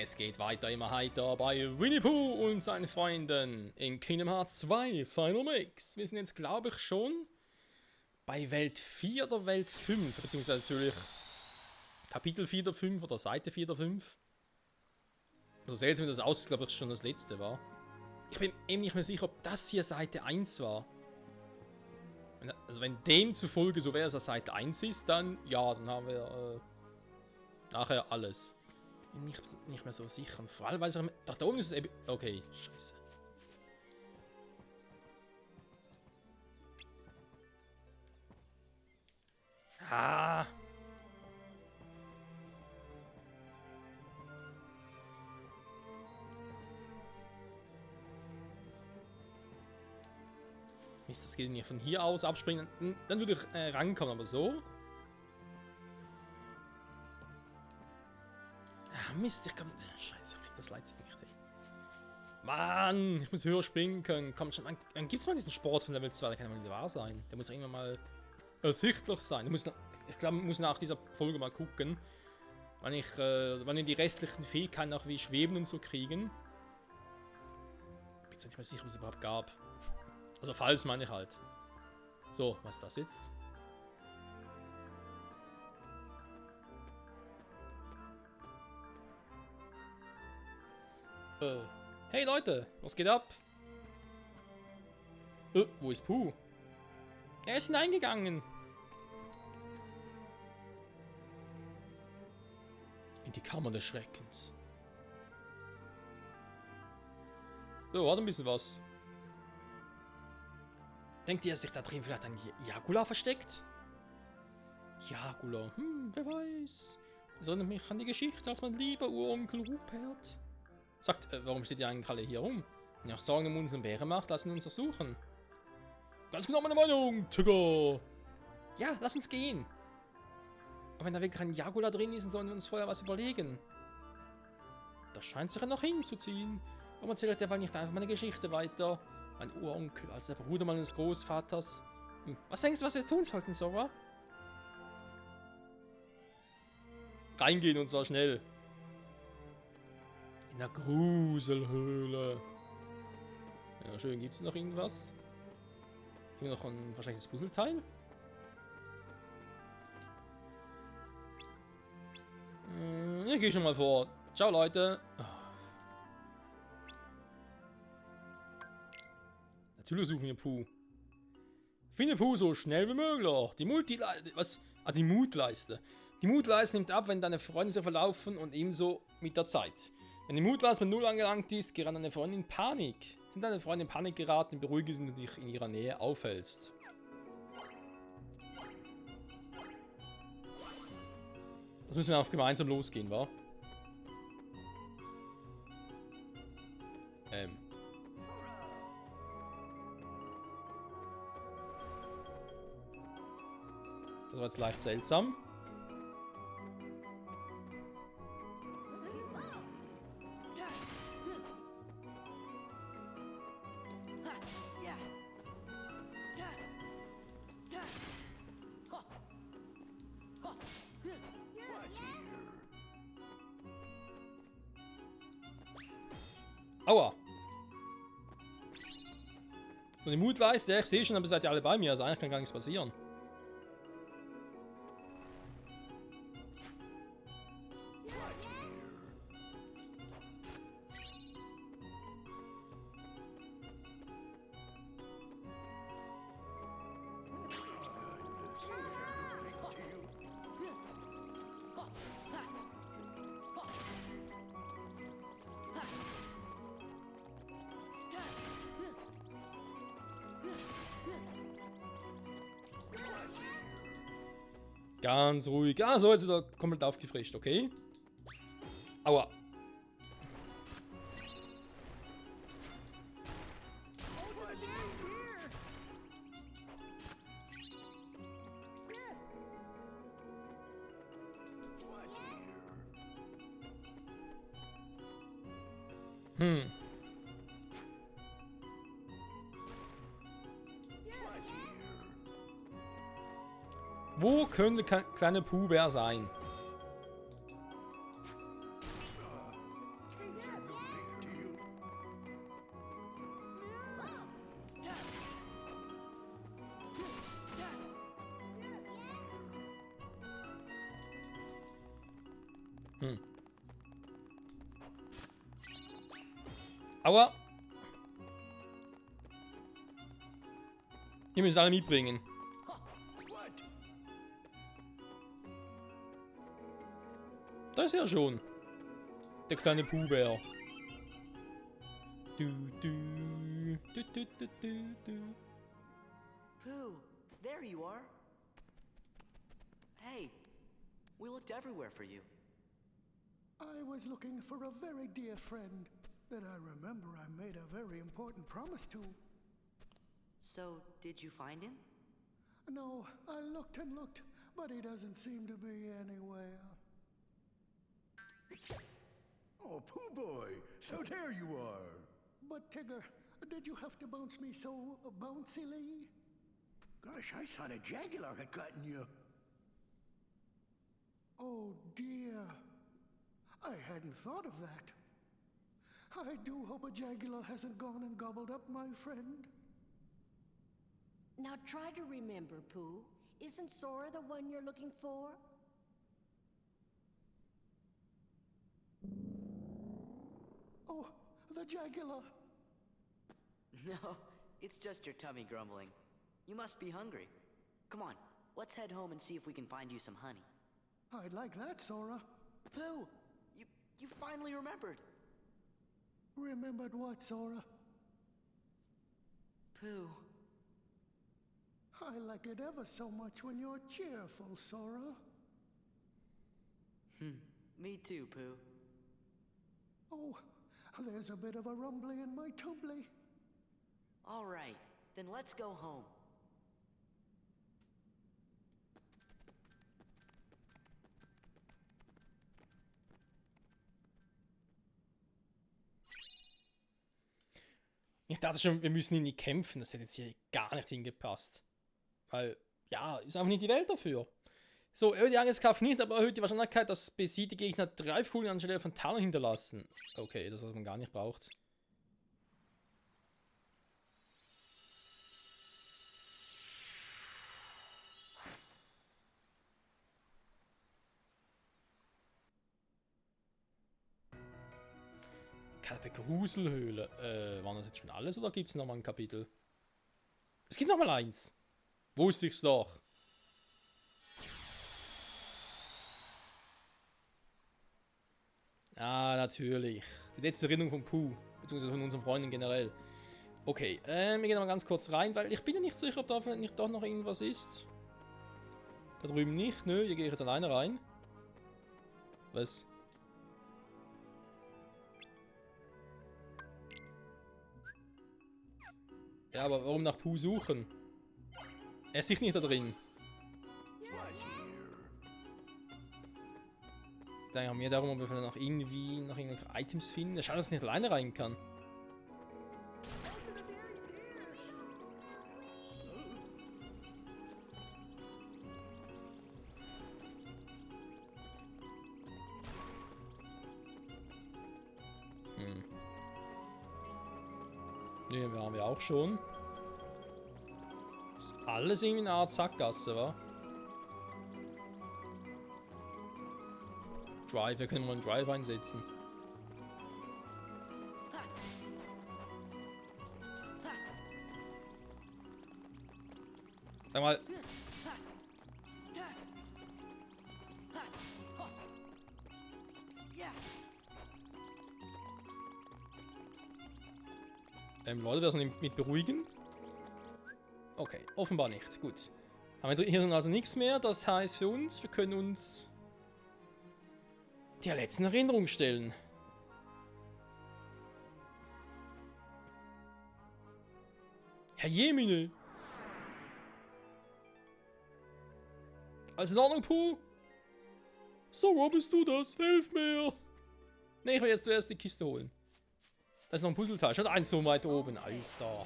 Es geht weiter immer heiter bei Winnie Pooh und seinen Freunden in Kingdom Hearts 2 Final Mix. Wir sind jetzt, glaube ich, schon bei Welt 4 oder Welt 5, beziehungsweise natürlich Kapitel 4 der 5 oder Seite 4 der 5. Also seltsam, wie das aussieht, glaube ich, schon das letzte war. Ich bin eben nicht mehr sicher, ob das hier Seite 1 war. Also wenn demzufolge so wäre, dass das Seite 1 ist, dann ja, dann haben wir nachher alles. Bin nicht mehr so sicher. Vor allem, weil es da oben ist es eben... Okay, scheiße. Ah! Mist, das geht nicht von hier aus abspringen. Dann würde ich rankommen, aber so. Ah, Mist, ich kann... Scheiße, ich krieg das letzte nicht, ey. Mann, ich muss höher springen können. Komm schon, dann gibt's mal diesen Sport von Level 2, der kann ja mal nicht wahr sein. Der muss irgendwann mal ersichtlich sein. Ich glaube, ich muss nach dieser Folge mal gucken, wann wir die restlichen Fähigkeiten auch wie Schweben und so kriegen. Ich bin jetzt nicht mehr sicher, was es überhaupt gab. Also falls meine ich halt. So, was ist das jetzt? Hey Leute, was geht ab? Wo ist Pooh? Er ist hineingegangen. In die Kammer des Schreckens. So, warte ein bisschen was. Denkt ihr, dass sich da drin vielleicht ein Jagula versteckt? Jagula, wer weiß. Das erinnert mich an die Geschichte, als mein lieber Uronkel Rupert. Sagt, warum steht ihr eigentlich alle hier rum? Wenn ihr auch Sorgen um unseren Bären macht, lassen wir uns untersuchen. Ganz genau meine Meinung, Tigger. Ja, lass uns gehen. Aber wenn da wirklich ein Jagula drin ist, sollen wir uns vorher was überlegen. Das scheint sich ja noch hinzuziehen. Warum erzählt derweil nicht einfach meine Geschichte weiter? Mein Uronkel, als der Bruder meines Großvaters. Was denkst du, was wir tun sollten, Sora? Reingehen und zwar schnell. In der Gruselhöhle. Ja, schön. Gibt es noch irgendwas? Hier noch ein wahrscheinlich das Puzzleteil? Ich gehe schon mal vor. Ciao, Leute. Oh. Natürlich suchen wir Pooh. Finde Pooh so schnell wie möglich. Die Multileiste. Was? Ah, die Mutleiste. Die Mutleiste nimmt ab, wenn deine Freunde so verlaufen und ebenso mit der Zeit. Wenn die Mutleiste mit 0 angelangt ist, gerät deine Freundin in Panik. Sind deine Freunde in Panik geraten, beruhige sie, wenn du dich in ihrer Nähe aufhältst. Das müssen wir auch gemeinsam losgehen, wa? Das war jetzt leicht seltsam. Aua! So, die Mutleiste, ich sehe schon, aber seid ihr alle bei mir, also eigentlich kann gar nichts passieren. Ganz ruhig. Ah, so, jetzt ist er komplett aufgefrischt, okay? Aua. Wo könnte kleine Pooh-Bär sein? Hm. Aua! Ihr müsst alle mitbringen. Da ist er schon. Der kleine Puhbär. Du, du, du, du, du, du, du. Pooh, there you are. Hey, we looked everywhere for you. I was looking for a very dear friend that I remember I made a very important promise to. So, did you find him? No, I looked and looked, but he doesn't seem to be anywhere. Oh, Pooh Boy, so there you are. But Tigger, did you have to bounce me so bouncily? Gosh, I thought a Jaguar had gotten you. Oh dear, I hadn't thought of that. I do hope a Jaguar hasn't gone and gobbled up my friend. Now try to remember, Pooh. Isn't Sora the one you're looking for? Oh, the Jaguar. No, it's just your tummy grumbling. You must be hungry. Come on, let's head home and see if we can find you some honey. I'd like that, Sora. Pooh, you finally remembered. Remembered what, Sora? Pooh. I like it ever so much when you're cheerful, Sora. Me too, Pooh. Oh, there's a bit of a rumbly in my tumbly. All right, then let's go home. Ich dachte schon, wir müssen ihn nicht kämpfen. Das hätte jetzt hier gar nicht hingepasst. Weil, ja, ist einfach nicht die Welt dafür. So, erhöht die Angriffskraft nicht, aber erhöht die Wahrscheinlichkeit, dass besiegte Gegner Greifkugeln anstelle von Tarnung hinterlassen. Okay, das, was man gar nicht braucht. Keine Gruselhöhle. Waren das jetzt schon alles oder gibt es nochmal ein Kapitel? Es gibt nochmal eins. Wusste ich's doch. Ah, natürlich. Die letzte Erinnerung von Pooh. Beziehungsweise von unseren Freunden generell. Okay, wir gehen mal ganz kurz rein, weil ich bin ja nicht sicher, ob da nicht doch noch irgendwas ist. Da drüben nicht. Nö, hier gehe ich jetzt alleine rein. Was? Ja, aber warum nach Pooh suchen? Er ist sich nicht da drin. Da haben wir darum, ob wir vielleicht noch irgendwelche Items finden. Schade, dass ich nicht alleine rein kann. Ne, haben wir auch schon. Ist alles irgendwie eine Art Sackgasse, wa? Drive, wir können mal einen Drive einsetzen. Sag mal. Leute, wir das mit beruhigen? Okay, offenbar nicht. Gut. Haben wir hier also nichts mehr. Das heißt für uns, wir können uns der letzten Erinnerung stellen. Herr Jemine! Alles in Ordnung, Pooh? So, bist du das? Hilf mir! Ne, ich will jetzt zuerst die Kiste holen. Da ist noch ein Puzzleteil. Schon eins so weit oben. Alter.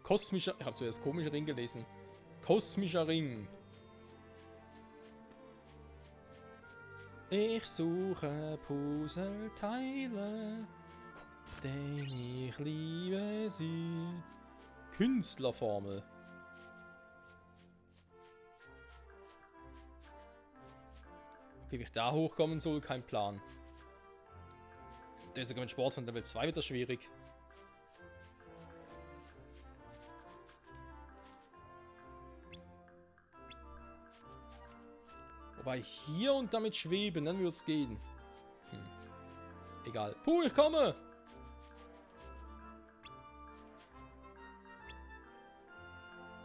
Kosmischer... Ich habe zuerst komischer Ring gelesen. Kosmischer Ring. Ich suche Puzzleteile, denn ich liebe sie. Künstlerformel. Okay, wie ich da hochkommen soll, kein Plan. Jetzt sogar mit Sport von Level 2 wird das schwierig. Wobei hier und damit schweben, dann würde es gehen. Egal. Puh, ich komme!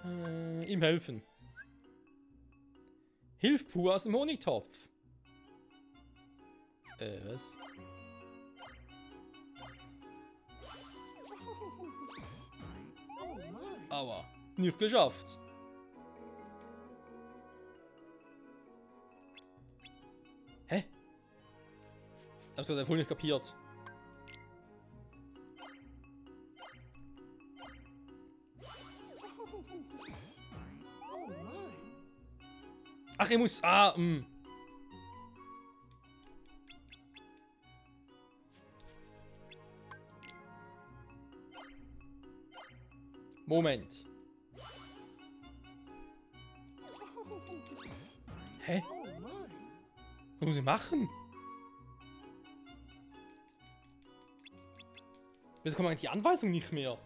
Ihm helfen. Hilf Puh aus dem Honigtopf. Was? Oh my. Aua. Nicht geschafft. Hä? Hab's gerade voll nicht kapiert. Oh my. Ach, ich muss... Moment. Hä? Oh my. Was muss ich machen? Wieso kommt eigentlich die Anweisung nicht mehr?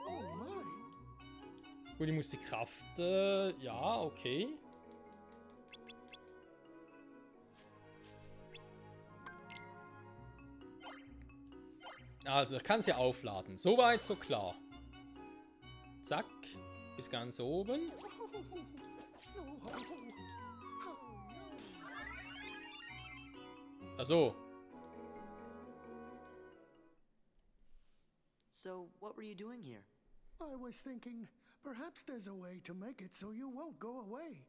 Oh my. Gut, ich muss die Kraft... ja, okay. Also, ich kann sie aufladen. Soweit, so klar. Zack. Bis ganz oben. Also. So, what were you doing here? I was thinking, perhaps there's a way to make it so you won't go away.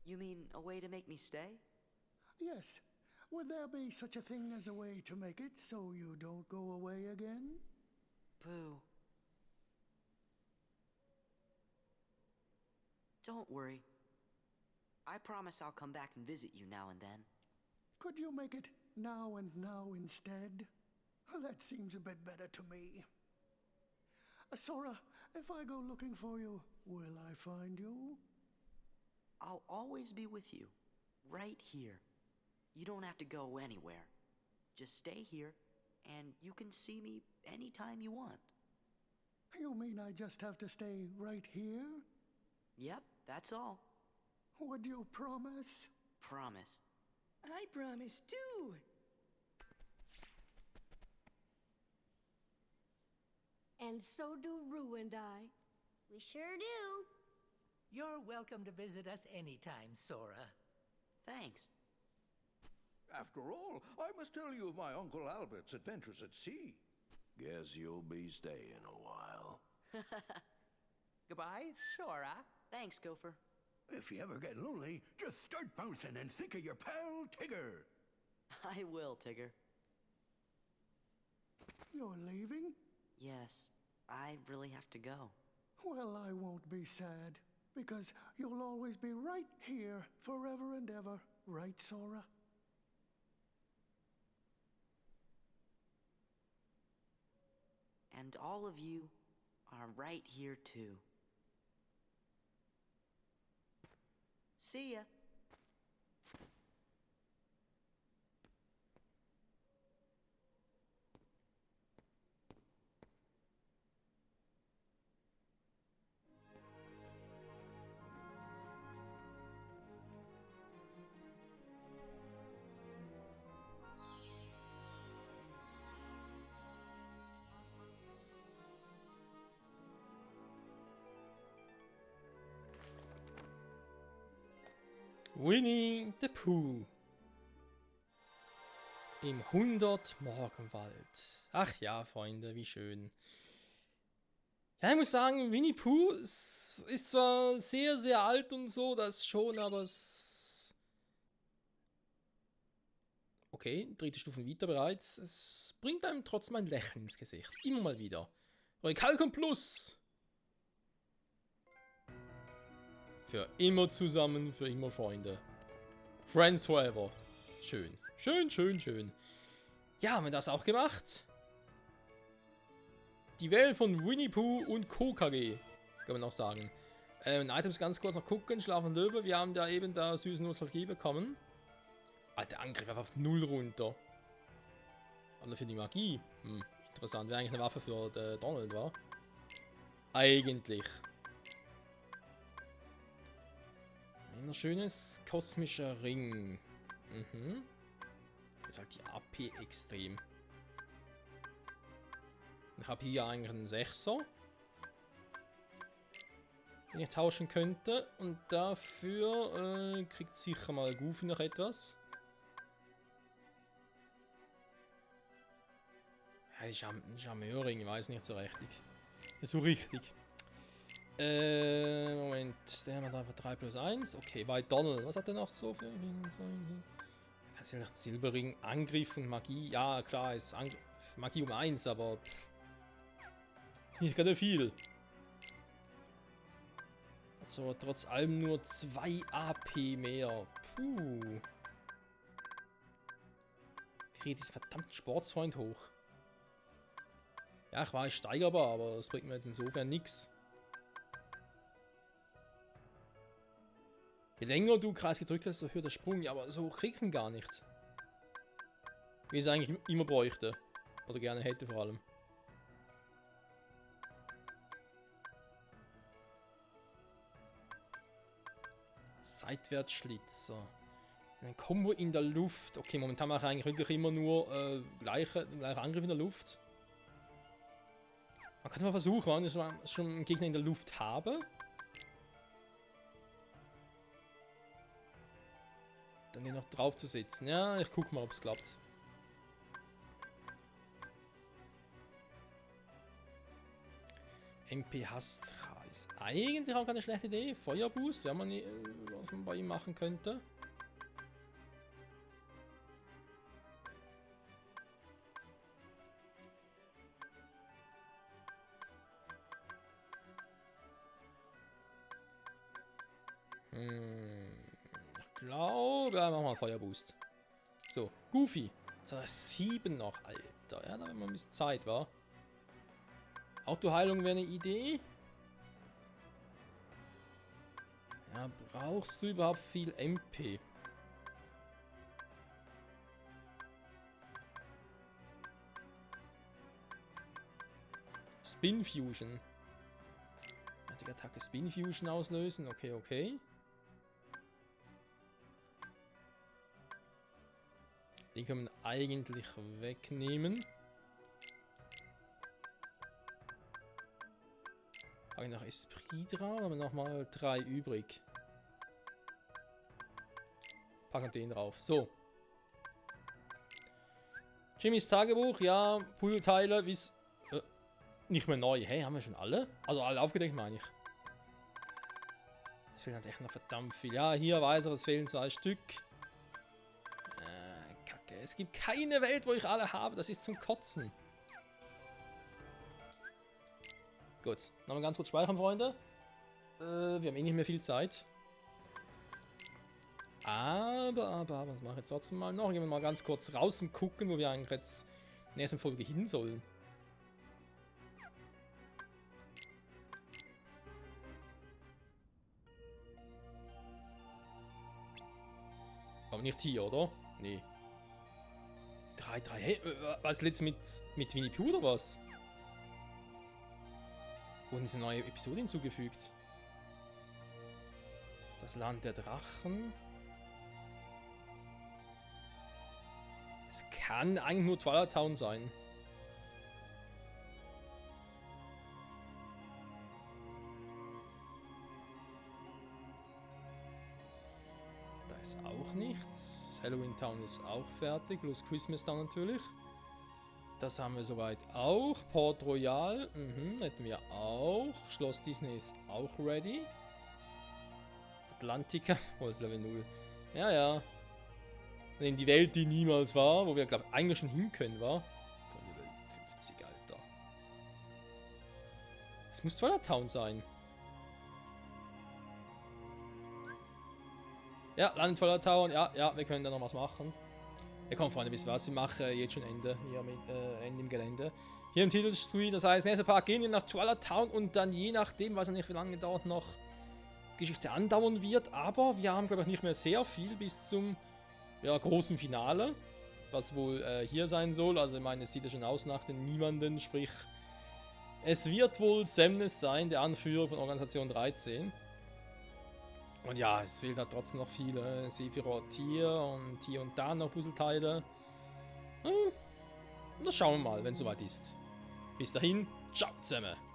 You mean a way to make me stay? Yes. Would there be such a thing as a way to make it so you don't go away again? Pooh. Don't worry. I promise I'll come back and visit you now and then. Could you make it now and now instead? That seems a bit better to me. Sora, if I go looking for you, will I find you? I'll always be with you, right here. You don't have to go anywhere. Just stay here, and you can see me anytime you want. You mean I just have to stay right here? Yep, that's all. Would you promise? Promise. I promise too. And so do Rue and I. We sure do. You're welcome to visit us anytime, Sora. Thanks. After all, I must tell you of my Uncle Albert's adventures at sea. Guess you'll be staying a while. Goodbye, Sora. Thanks, Gopher. If you ever get lonely, just start bouncing and think of your pal Tigger. I will, Tigger. You're leaving? Yes, I really have to go. Well, I won't be sad, because you'll always be right here forever and ever, right, Sora? And all of you are right here too. See ya. Winnie the Pooh. Im 100-Morgenwald. Ach ja, Freunde, wie schön. Ja, ich muss sagen, Winnie Pooh ist zwar sehr, sehr alt und so, das schon, aber es... Okay, dritte Stufe Vita bereits. Es bringt einem trotzdem ein Lächeln ins Gesicht. Immer mal wieder. Recalcom Plus. Für immer zusammen, für immer Freunde. Friends forever. Schön. Schön, schön, schön. Ja, haben wir das auch gemacht. Die Welt von Winnie Pooh und Co. KG, kann man noch sagen. Items ganz kurz noch gucken. Schlafen Löwe. Wir haben da eben da süßen Nostalgie bekommen. Alter, Angriff einfach auf 0 runter. Aber für die Magie. Interessant. Wäre eigentlich eine Waffe für Donald, war? Eigentlich. Ein schönes kosmischer Ring. Ist halt die AP extrem. Ich habe hier eigentlich einen 6er. Den ich tauschen könnte. Und dafür kriegt sicher mal Goofy noch etwas. Ja, Charmeurring, ich weiß nicht so richtig. So richtig. Moment, der haben wir da einfach 3+1. Okay, bei Donald, was hat er noch so für... Kannst du noch Silberring, Angriff und Magie? Ja, klar, ist Magie um 1, aber... Nicht gerade viel. Also, trotz allem nur 2 AP mehr. Puh. Wie kriege ich diesen verdammten Sportsfreund hoch? Ja, ich weiß, steigerbar, aber das bringt mir insofern nichts. Je länger du Kreis gedrückt hast, desto höher der Sprung. Ja, aber so hoch kriegt man gar nicht. Wie ich es eigentlich immer bräuchte. Oder gerne hätte vor allem. Seitwärtsschlitzer. Ein Combo in der Luft. Okay, momentan mache ich eigentlich wirklich immer nur gleiche Angriff in der Luft. Man kann mal versuchen, wenn ich schon einen Gegner in der Luft habe. Dann den noch drauf zu setzen. Ja, ich guck mal, ob es klappt. MP Hastra ist eigentlich auch keine schlechte Idee. Feuerboost, wenn man was man bei ihm machen könnte. Ich glaube, wir machen mal Feuerboost. So, Goofy. So, 7 noch, Alter. Ja, da haben wir ein bisschen Zeit, wa? Autoheilung wäre eine Idee. Ja, brauchst du überhaupt viel MP? Spin Fusion. Die Attacke Spin Fusion auslösen. Okay, okay. Den können wir eigentlich wegnehmen. Habe ich noch Esprit drauf, haben wir nochmal 3 übrig. Packen den drauf. So. Jimmys Tagebuch, ja, Puzzleteile, wie es nicht mehr neu. Hey, haben wir schon alle? Also alle aufgedeckt, meine ich. Es fehlen halt echt noch verdammt viel. Ja, hier weiß er, es fehlen 2 Stück. Kacke. Es gibt keine Welt, wo ich alle habe. Das ist zum Kotzen. Gut. Nochmal ganz kurz speichern, Freunde. Wir haben eh nicht mehr viel Zeit. Aber, was mache ich jetzt trotzdem mal noch? Gehen wir mal ganz kurz raus und gucken, wo wir eigentlich jetzt in der nächsten Folge hin sollen. Aber nicht hier, oder? Nee. 3. Hey, was jetzt mit Winnie Pooh oder was? Wurden diese neue Episode hinzugefügt? Das Land der Drachen. Es kann eigentlich nur Twilight Town sein. Da ist auch nichts. Halloween Town ist auch fertig, plus Christmas Town natürlich. Das haben wir soweit auch. Port Royal, hätten wir auch. Schloss Disney ist auch ready. Atlantica, oh, ist Level 0. Ja, ja. Dann eben die Welt, die niemals war, wo wir, glaube ich, eigentlich schon hin können, war. Von Level 50, Alter. Es muss Twilight Town sein. Ja, Land Twilight Town. Ja, wir können da noch was machen. Ja komm Freunde, wisst ihr was, wir machen jetzt schon Ende hier mit Ende im Gelände. Hier im Titelscreen, das heißt, nächster Part gehen wir nach Twilight Town und dann je nachdem, weiß ich nicht wie lange dort noch Geschichte andauern wird, aber wir haben glaube ich nicht mehr sehr viel bis zum großen Finale, was wohl hier sein soll. Also ich meine, es sieht ja schon aus nach den Niemanden, sprich es wird wohl Xemnas sein, der Anführer von Organisation 13. Und ja, es fehlt da trotzdem noch viele. Sephiroth hier und da noch Puzzleteile. Das schauen wir mal, wenn es soweit ist. Bis dahin, ciao zusammen.